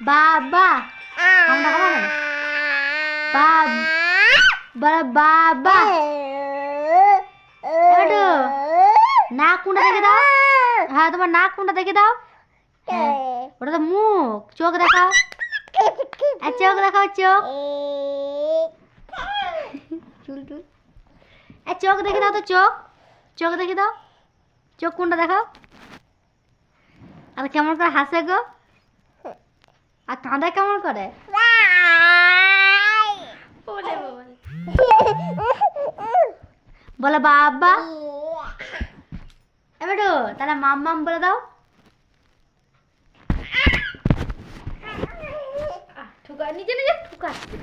বাবা আমরা খাবো না বাবা এটো নাক কোনটা দেখে দাও হ্যাঁ তোমার নাক কোনটা দেখে দাও ওটা তো মুখ চোখ দেখাও চোখ দেখাও চোখ চুল টুল চোখ দেখে দাও তো চোখ চোখ দেখে দাও চোখ কোনটা দেখাও আর কেমন করে হাসে গো আর কাঁদে কেমন করে বলে বাবা এবার তাহলে মাম্মাম বলে দাও ঠুকা নিজে নিজে ঠুকাচ্ছে